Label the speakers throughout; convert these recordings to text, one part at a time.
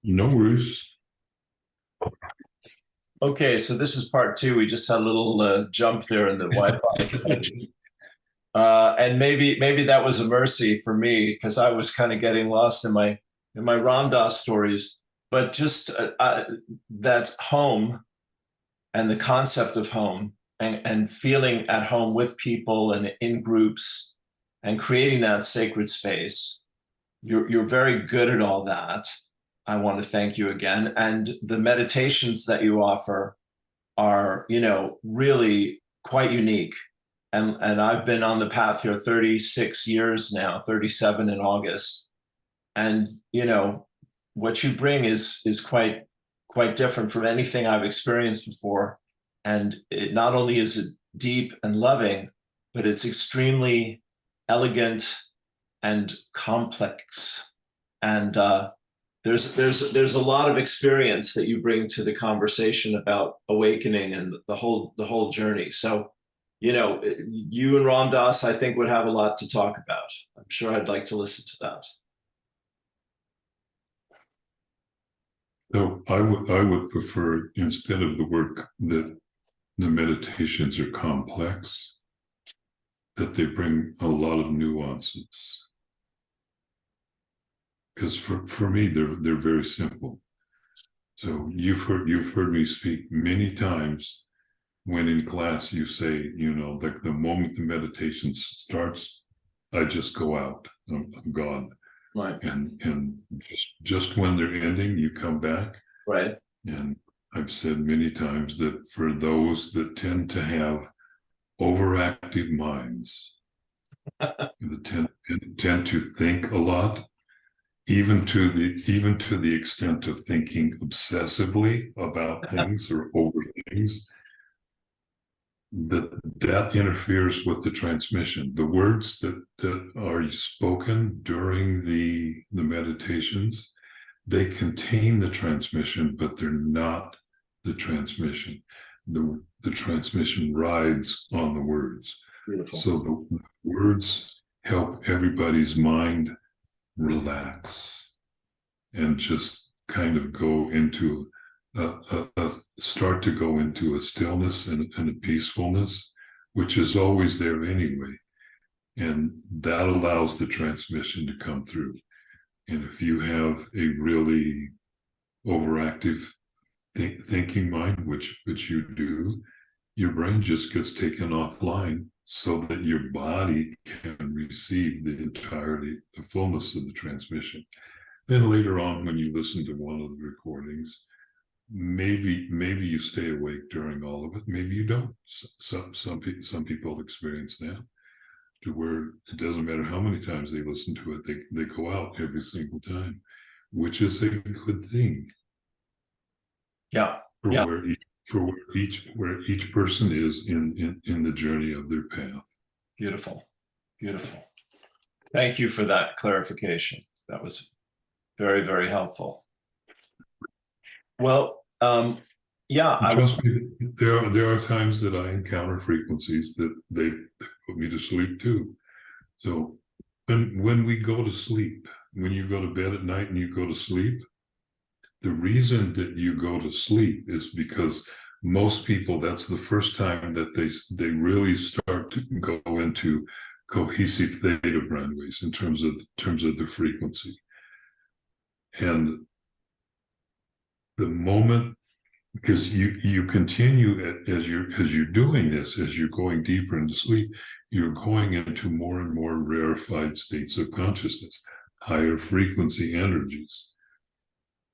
Speaker 1: No worries.
Speaker 2: Okay, so this is part two. We just had a little jump there in the Wi-Fi connection, and maybe that was a mercy for me because I was kind of getting lost in my Ram Dass stories. But just that home and the concept of home and feeling at home with people and in groups and creating that sacred space. You're very good at all that. I want to thank you again. And the meditations that you offer are, really quite unique. And I've been on the path here 36 years now, 37 in August. And, what you bring is quite different from anything I've experienced before. And it not only is it deep and loving, but it's extremely elegant and complex. And there's a lot of experience that you bring to the conversation about awakening and the whole journey. So, you and Ram Dass, I think, would have a lot to talk about. I'm sure I'd like to listen to that.
Speaker 1: So I would prefer, instead of the word that the meditations are complex, that they bring a lot of nuances. Because for me, they're very simple. So you've heard me speak many times when in class you say, like the moment the meditation starts, I just go out. I'm gone.
Speaker 2: Right.
Speaker 1: And just when they're ending, you come back.
Speaker 2: Right.
Speaker 1: And I've said many times that for those that tend to have overactive minds, that tend to think a lot, even to the extent of thinking obsessively about things or over things, that interferes with the transmission. The words that are spoken during the meditations, they contain the transmission, but they're not the transmission. The transmission rides on the words.
Speaker 2: Beautiful.
Speaker 1: So the words help everybody's mind relax and just kind of go into start to go into a stillness and a peacefulness, which is always there anyway. And that allows the transmission to come through. And if you have a really overactive thinking mind, which you do, your brain just gets taken offline so that your body can receive the entirety, the fullness of the transmission. Then later on, when you listen to one of the recordings, maybe you stay awake during all of it. Maybe you don't. Some people experience that, to where it doesn't matter how many times they listen to it, they go out every single time, which is a good thing.
Speaker 2: Yeah.
Speaker 1: For
Speaker 2: Yeah.
Speaker 1: where each person is in the journey of their path.
Speaker 2: Beautiful. Beautiful. Thank you for that clarification. That was very, very helpful. Well, yeah,
Speaker 1: Trust me, there are times that I encounter frequencies that they put me to sleep too. So when we go to sleep, when you go to bed at night and you go to sleep, the reason that you go to sleep is because most people, that's the first time that they really start to go into cohesive theta brainwaves in terms of the frequency. And the moment, because you continue as you're doing this, as you're going deeper into sleep, you're going into more and more rarefied states of consciousness, higher frequency energies.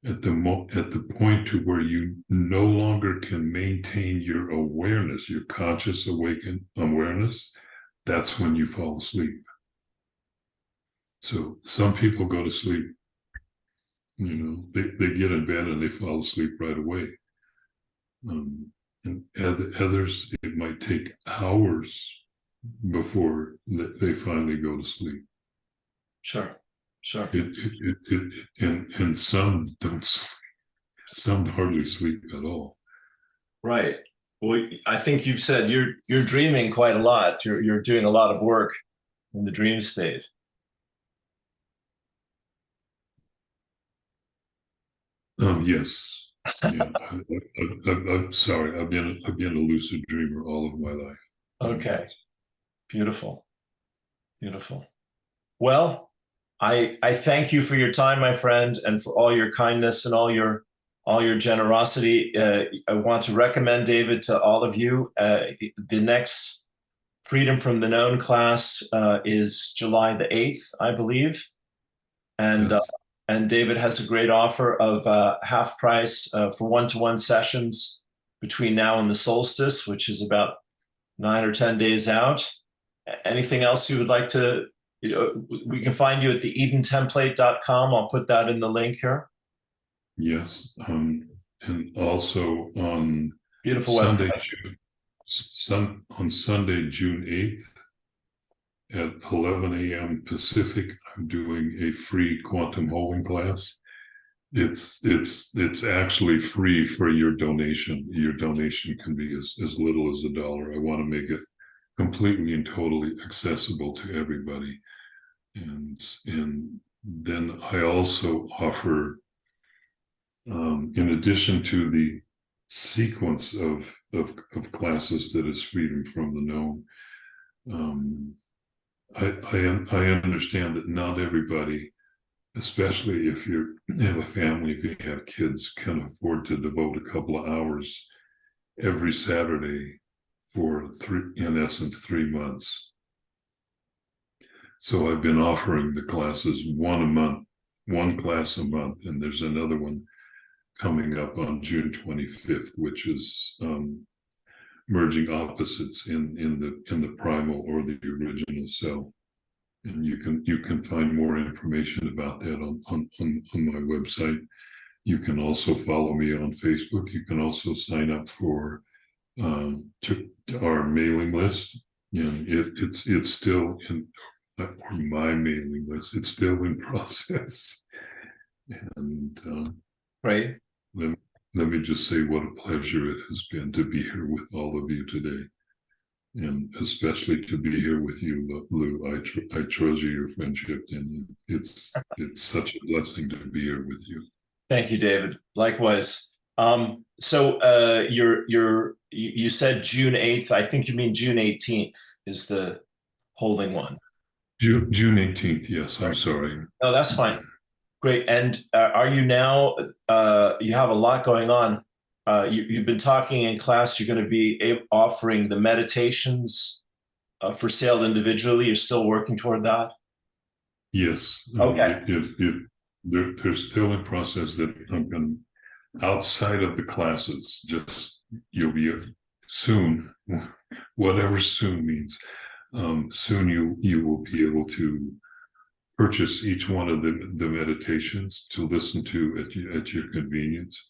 Speaker 1: At the point to where you no longer can maintain your awareness, your conscious awakened awareness, that's when you fall asleep. So some people go to sleep, they get in bed and they fall asleep right away. And others, it might take hours before they finally go to sleep.
Speaker 2: sure. Sure.
Speaker 1: And some don't sleep. Some hardly sleep at all.
Speaker 2: Right. Well, I think you've said you're dreaming quite a lot. You're doing a lot of work in the dream state.
Speaker 1: Yes. Yeah. I'm sorry. I've been a lucid dreamer all of my life.
Speaker 2: Okay, beautiful, beautiful. Well, I thank you for your time, my friend, and for all your kindness and all your generosity. I want to recommend David to all of you. The next Freedom from the Known class is July the 8th, I believe. And
Speaker 1: Yes.
Speaker 2: and David has a great offer of half price for one-to-one sessions between now and the solstice, which is about 9 or 10 days out. Anything else you would like to? We can find you at the edentemplate.com. I'll put that in the link here.
Speaker 1: Yes. And also on
Speaker 2: Beautiful
Speaker 1: Sunday,
Speaker 2: website.
Speaker 1: on Sunday, June 8th at 11 a.m. Pacific, I'm doing a free quantum holding class. It's actually free for your donation. Your donation can be as little as $1. I want to make it completely and totally accessible to everybody. And then I also offer, in addition to the sequence of classes that is freedom from the known, I understand that not everybody, especially if you have a family, if you have kids, can afford to devote a couple of hours every Saturday for in essence, 3 months. So I've been offering the classes one a month, one class a month, and there's another one coming up on June 25th, which is merging opposites in the primal or the original cell. And you can find more information about that on my website. You can also follow me on Facebook. You can also sign up for to our mailing list, and it's still in my mailing list. It's still in process. And
Speaker 2: Great.
Speaker 1: let, let me just say what a pleasure it has been to be here with all of you today, and especially to be here with you, Lou. I treasure your friendship, and it's such a blessing to be here with you.
Speaker 2: Thank you, David. Likewise. So you said June 8th. I think you mean June 18th is the holding one.
Speaker 1: June 18th. Yes, I'm
Speaker 2: Right.
Speaker 1: sorry.
Speaker 2: No, that's fine. Great. And are you now? You have a lot going on. You've been talking in class. You're going to be offering the meditations for sale individually. You're still working toward that.
Speaker 1: Yes,
Speaker 2: Okay.
Speaker 1: they're still in process that I'm going outside of the classes. Just you'll be soon, whatever soon means. Soon you will be able to purchase each one of the meditations to listen to at your convenience.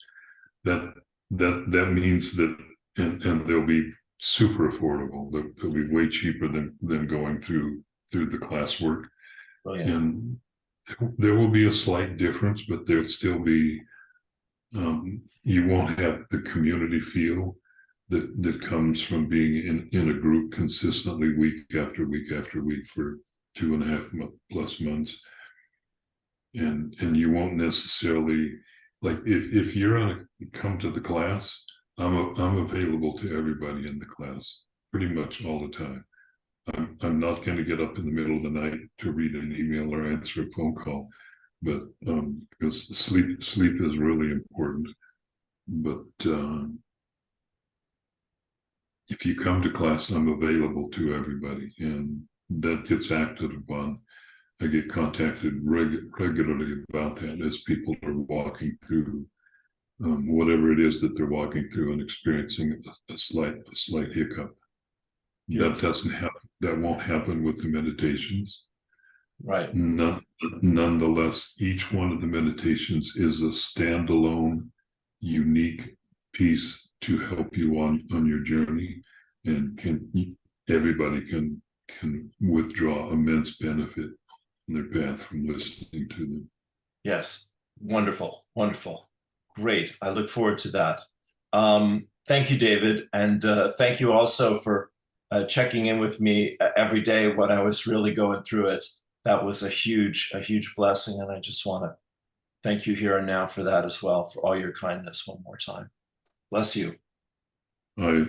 Speaker 1: That that means that, and they'll be super affordable. They'll be way cheaper than going through the classwork.
Speaker 2: Brilliant.
Speaker 1: And there will be a slight difference, but there'll still be, you won't have the community feel that comes from being in a group consistently week after week after week for 2.5+ months. And you won't necessarily, like, if you're on come to the class, I'm available to everybody in the class pretty much all the time. I'm not going to get up in the middle of the night to read an email or answer a phone call, but because sleep is really important. But if you come to class, I'm available to everybody, and that gets acted upon. I get contacted regularly about that as people are walking through whatever it is that they're walking through and experiencing a slight hiccup. That doesn't happen. That won't happen with the meditations.
Speaker 2: Right.
Speaker 1: Nonetheless, each one of the meditations is a standalone, unique piece to help you on your journey, and everybody can withdraw immense benefit in their path from listening to them.
Speaker 2: Yes. Wonderful. Wonderful. Great. I look forward to that. Thank you, David. And thank you also for checking in with me every day when I was really going through it. That was a huge blessing. And I just want to thank you here and now for that as well, for all your kindness one more time. Bless you.
Speaker 1: I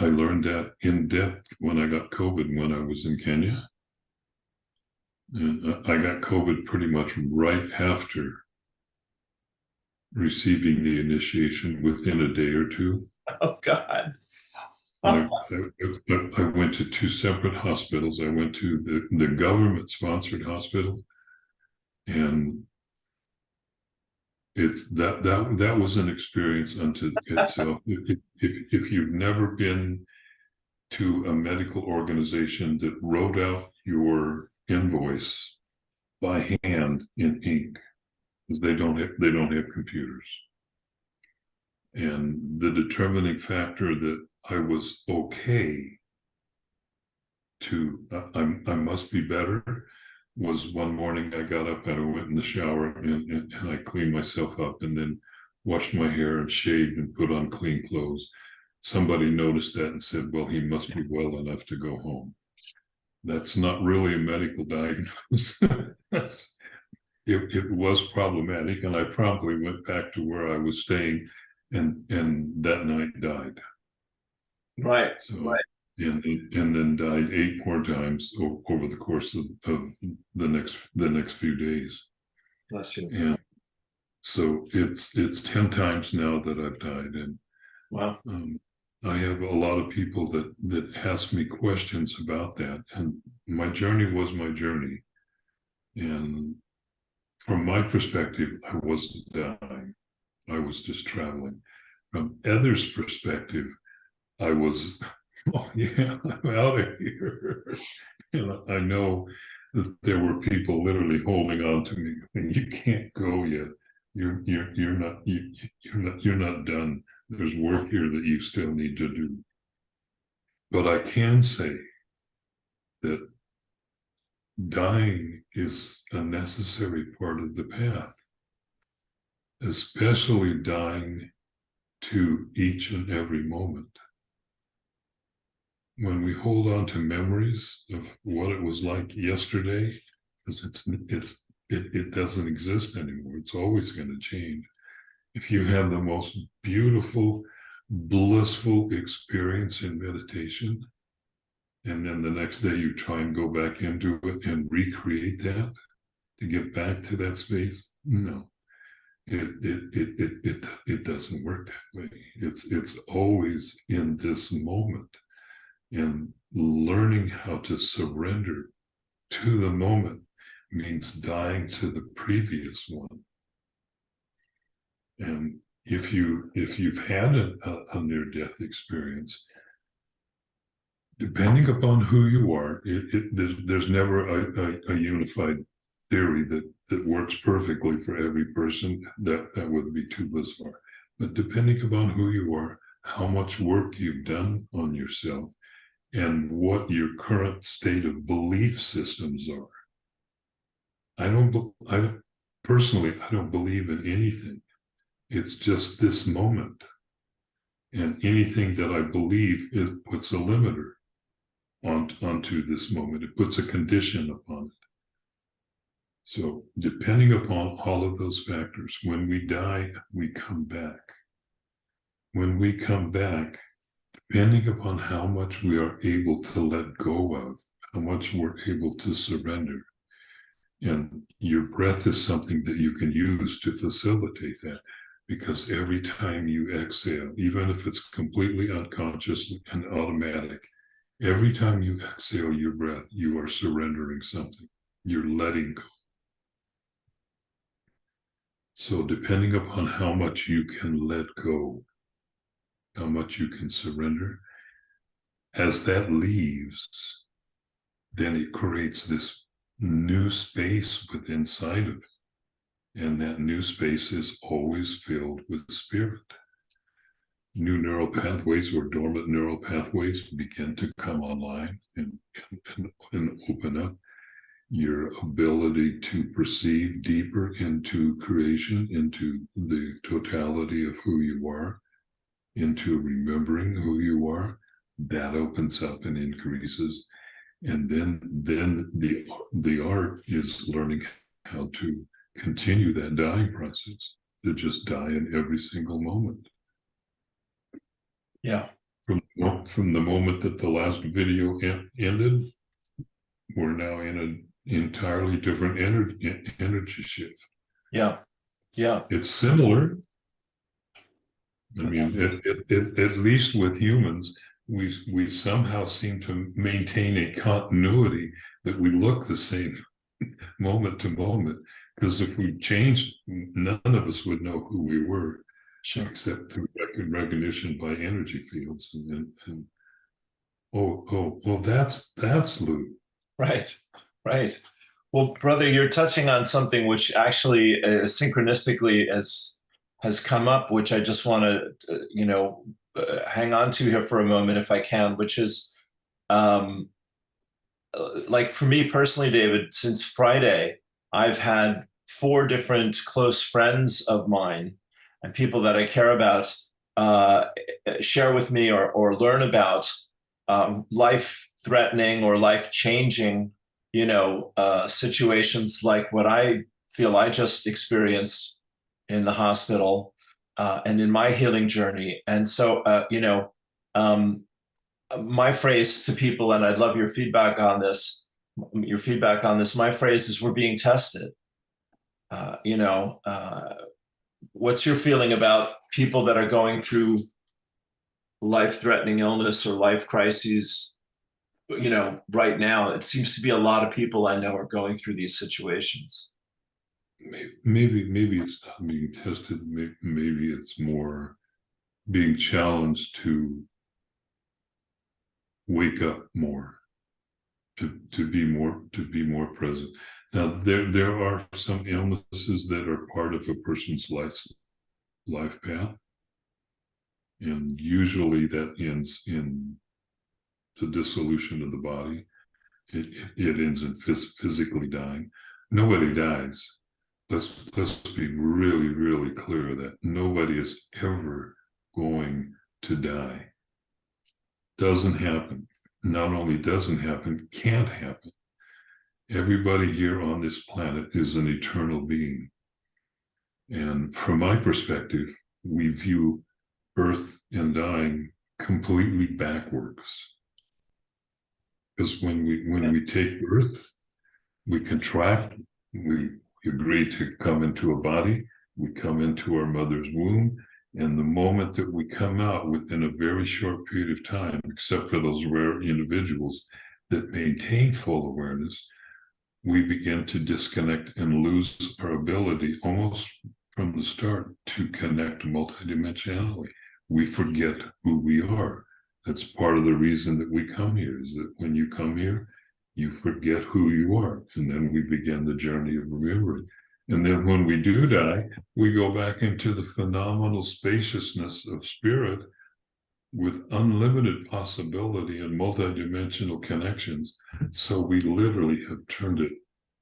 Speaker 1: learned that in depth when I got COVID when I was in Kenya. And I got COVID pretty much right after receiving the initiation within a day or two.
Speaker 2: Oh, God.
Speaker 1: I went to two separate hospitals. I went to the government-sponsored hospital, and it's that was an experience unto itself. If you've never been to a medical organization that wrote out your invoice by hand in ink, because they don't have computers, and the determining factor that I was okay to I must be better was one morning I got up and I went in the shower and I cleaned myself up and then washed my hair and shaved and put on clean clothes. Somebody noticed that and said, well, he must be well enough to go home. That's not really a medical diagnosis. It was problematic, and I promptly went back to where I was staying and that night died.
Speaker 2: Right.
Speaker 1: So
Speaker 2: right.
Speaker 1: and then died 8 more times over the course of the next few days.
Speaker 2: Bless you.
Speaker 1: And so it's 10 times now that I've died, and
Speaker 2: wow.
Speaker 1: I have a lot of people that ask me questions about that, and my journey was my journey. And from my perspective, I wasn't dying. I was just traveling. From others' perspective, I was, oh yeah, I'm out of here. And I know that there were people literally holding on to me, and you can't go yet. You're not done. There's work here that you still need to do. But I can say that dying is a necessary part of the path, especially dying to each and every moment. When we hold on to memories of what it was like yesterday, because it doesn't exist anymore. It's always going to change. If you have the most beautiful, blissful experience in meditation, and then the next day you try and go back into it and recreate that to get back to that space, no, it doesn't work that way. It's always in this moment, and learning how to surrender to the moment means dying to the previous one. And if you've had a near-death experience, depending upon who you are, there's never a unified theory that works perfectly for every person. That would be too bizarre. But depending upon who you are, how much work you've done on yourself, and what your current state of belief systems are. I personally don't believe in anything. It's just this moment. And anything that I believe puts a limiter onto this moment. It puts a condition upon it. So depending upon all of those factors, when we die, we come back. When we come back, depending upon how much we are able to let go of, how much we're able to surrender. And your breath is something that you can use to facilitate that, because every time you exhale, even if it's completely unconscious and automatic, every time you exhale your breath, you are surrendering something. You're letting go. So depending upon how much you can let go, how much you can surrender, as that leaves, then it creates this new space within inside of it. And that new space is always filled with spirit. New neural pathways or dormant neural pathways begin to come online and open up. Your ability to perceive deeper into creation, into the totality of who you are, into remembering who you are, that opens up and increases. And then the art is learning how to continue that dying process, to just die in every single moment.
Speaker 2: Yeah.
Speaker 1: From the moment that the last video ended, we're now in an entirely different energy shift.
Speaker 2: Yeah. Yeah.
Speaker 1: It's similar. I mean, at least with humans, we somehow seem to maintain a continuity that we look the same moment to moment. Because if we changed, none of us would know who we were,
Speaker 2: Sure.
Speaker 1: except through recognition by energy fields. And oh, that's Lou.
Speaker 2: Right. Right. Well, brother, you're touching on something which actually synchronistically has come up, which I just want to, hang on to here for a moment, if I can, which is um, like for me personally, David, since Friday, I've had four different close friends of mine and people that I care about uh, share with me or learn about life threatening or life changing, situations like what I feel I just experienced in the hospital and in my healing journey. And so, um, my phrase to people, and I'd love your feedback on this. My phrase is, "We're being tested." What's your feeling about people that are going through life-threatening illness or life crises? Right now, it seems to be a lot of people I know are going through these situations.
Speaker 1: Maybe it's not being tested. Maybe it's more being challenged to wake up more, to be more present. Now there are some illnesses that are part of a person's life path, and usually that ends in the dissolution of the body. It ends in physically dying. Nobody dies. Let's be really, really clear that nobody is ever going to die. Doesn't happen. Not only doesn't happen, can't happen. Everybody here on this planet is an eternal being. And from my perspective, we view birth and dying completely backwards. Because when we take birth, we contract, we agree to come into a body, we come into our mother's womb, and the moment that we come out, within a very short period of time, except for those rare individuals that maintain full awareness, we begin to disconnect and lose our ability almost from the start to connect multidimensionally. We forget who we are. That's part of the reason that we come here, is that when you come here, you forget who you are. And then we begin the journey of remembering. And then when we do die, we go back into the phenomenal spaciousness of spirit with unlimited possibility and multidimensional connections. So we literally have turned it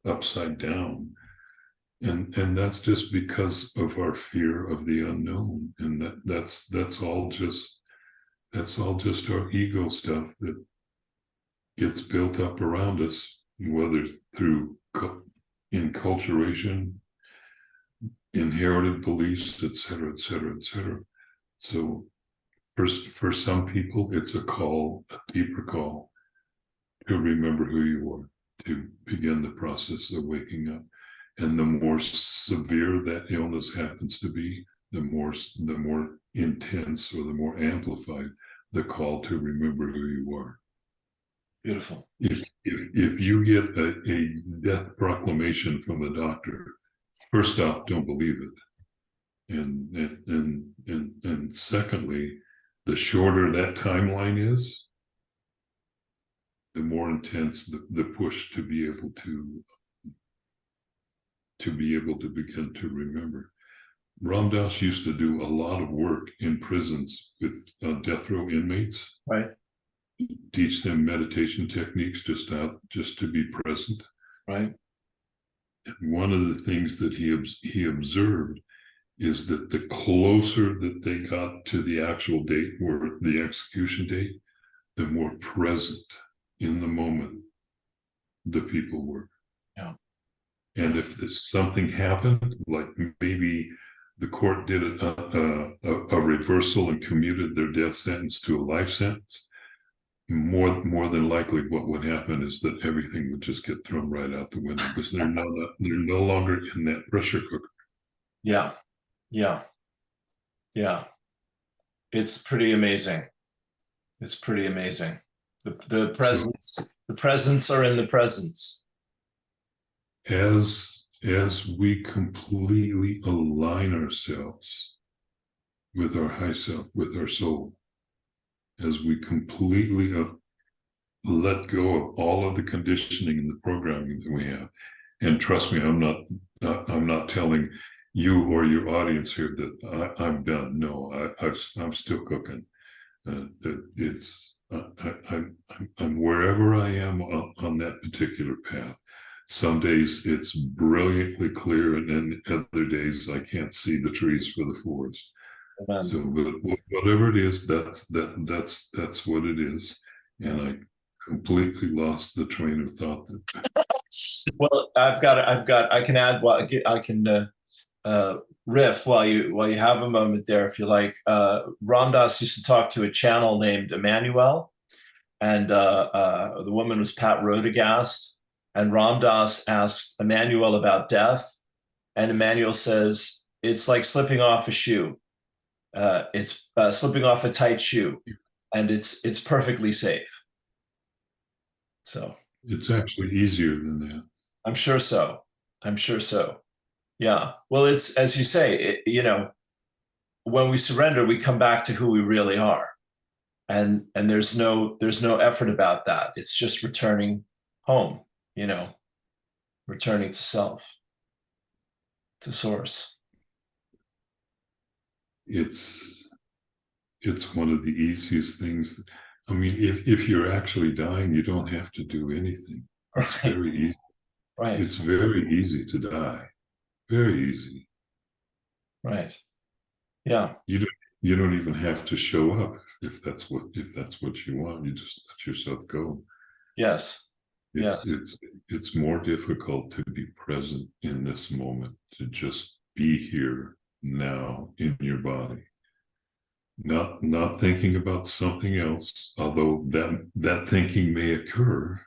Speaker 1: upside down. And that's just because of our fear of the unknown. And that's all just our ego stuff that gets built up around us, whether through enculturation, inherited beliefs, et cetera, et cetera, et cetera. So for some people, it's a deeper call to remember who you are, to begin the process of waking up. And the more severe that illness happens to be, the more intense or the more amplified the call to remember who you are.
Speaker 2: Beautiful.
Speaker 1: If you get a death proclamation from a doctor, first off, don't believe it, and secondly, the shorter that timeline is, the more intense the push to be able to begin to remember. Ram Dass used to do a lot of work in prisons with death row inmates.
Speaker 2: Right.
Speaker 1: Teach them meditation techniques just to be present.
Speaker 2: Right.
Speaker 1: And one of the things that he observed is that the closer that they got to the actual date, or the execution date, the more present in the moment the people were.
Speaker 2: Yeah.
Speaker 1: And if something happened, like maybe the court did a reversal and commuted their death sentence to a life sentence, more than likely what would happen is that everything would just get thrown right out the window because they're no longer in that pressure cooker.
Speaker 2: Yeah, yeah, yeah. It's pretty amazing. It's pretty amazing. The presents are in the presence.
Speaker 1: As we completely align ourselves with our high self, with our soul, as we completely let go of all of the conditioning and the programming that we have. And trust me, I'm not telling you or your audience here that I'm done. No, I'm still cooking. I'm wherever I am on that particular path. Some days it's brilliantly clear, and then other days I can't see the trees for the forest.
Speaker 2: Amen.
Speaker 1: So, but whatever it is, that's what it is, and I completely lost the train of thought.
Speaker 2: Well, I can add. Well, I can riff while you have a moment there, if you like. Ram Dass used to talk to a channel named Emmanuel, and the woman was Pat Rodegast. And Ram Dass asked Emmanuel about death, and Emmanuel says it's like slipping off a shoe. It's slipping off a tight shoe, and it's perfectly safe. So
Speaker 1: It's actually easier than that.
Speaker 2: I'm sure so. I'm sure so. Yeah. Well, it's as you say. When we surrender, we come back to who we really are, and there's no effort about that. It's just returning home. Returning to self, to source.
Speaker 1: It's one of the easiest things. I mean, if you're actually dying, you don't have to do anything. It's very easy.
Speaker 2: Right.
Speaker 1: It's very easy to die. Very easy.
Speaker 2: Right. Yeah.
Speaker 1: You don't even have to show up if that's what you want. You just let yourself go.
Speaker 2: Yes.
Speaker 1: It's
Speaker 2: Yes.
Speaker 1: it's more difficult to be present in this moment, to just be here now in your body. Not thinking about something else, although that thinking may occur.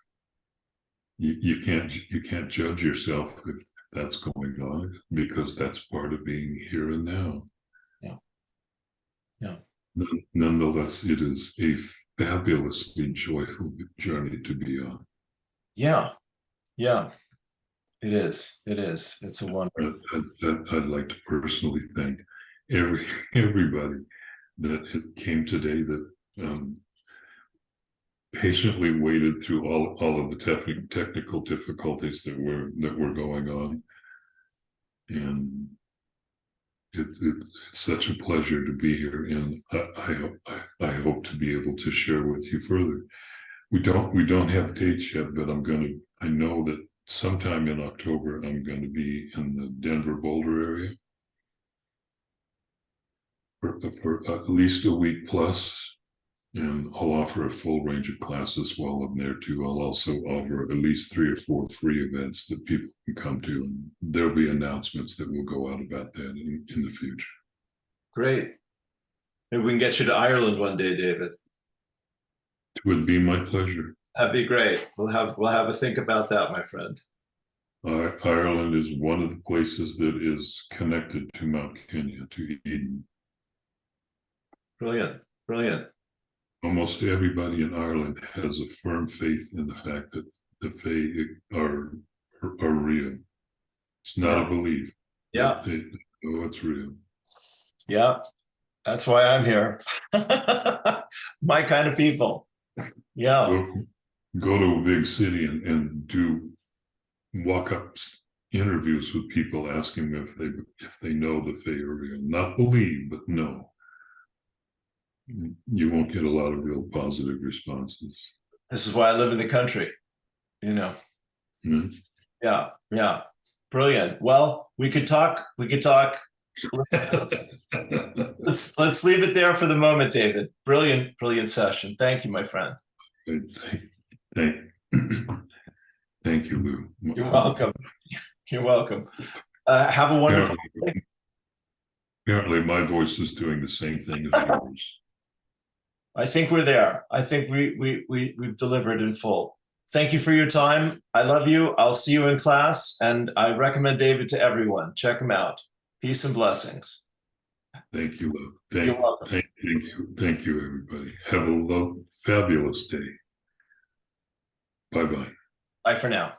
Speaker 1: You can't judge yourself if that's going on, because that's part of being here and now.
Speaker 2: Yeah. Yeah.
Speaker 1: Nonetheless, it is a fabulously joyful journey to be on.
Speaker 2: Yeah. Yeah. It is. It is. It's a wonder.
Speaker 1: I'd like to personally thank everybody that came today, that patiently waited through all of the technical difficulties that were going on, and it's such a pleasure to be here, and I hope to be able to share with you further. We don't have dates yet, but I know that sometime in October I'm going to be in the Denver Boulder area for at least a week plus, and I'll offer a full range of classes while I'm there too. I'll also offer at least 3 or 4 free events that people can come to, and there'll be announcements that will go out about that in the future.
Speaker 2: Great. Maybe we can get you to Ireland one day, David.
Speaker 1: It would be my pleasure.
Speaker 2: That'd be great. We'll have a think about that, my friend.
Speaker 1: Ireland is one of the places that is connected to Mount Kenya, to Eden.
Speaker 2: Brilliant. Brilliant.
Speaker 1: Almost everybody in Ireland has a firm faith in the fact that the Fae are real. It's not a belief.
Speaker 2: Yeah.
Speaker 1: They know it's real.
Speaker 2: Yeah. That's why I'm here. My kind of people. Yeah.
Speaker 1: Go to a big city and do walk-up interviews with people, asking them if they know the Fae are real. Not believe, but know. You won't get a lot of real positive responses.
Speaker 2: This is why I live in the country.
Speaker 1: Mm-hmm.
Speaker 2: Yeah. Yeah. Brilliant. Well, we could talk. Let's leave it there for the moment, David. Brilliant, brilliant session. Thank you, my friend.
Speaker 1: Thank you, Lou.
Speaker 2: You're welcome. You're welcome. Have a wonderful day.
Speaker 1: Apparently my voice is doing the same thing as yours.
Speaker 2: I think we're there. I think we've delivered in full. Thank you for your time. I love you. I'll see you in class, and I recommend David to everyone. Check him out. Peace and blessings.
Speaker 1: Thank you, love.
Speaker 2: You're welcome.
Speaker 1: Thank you, everybody. Have a fabulous day. Bye-bye.
Speaker 2: Bye for now.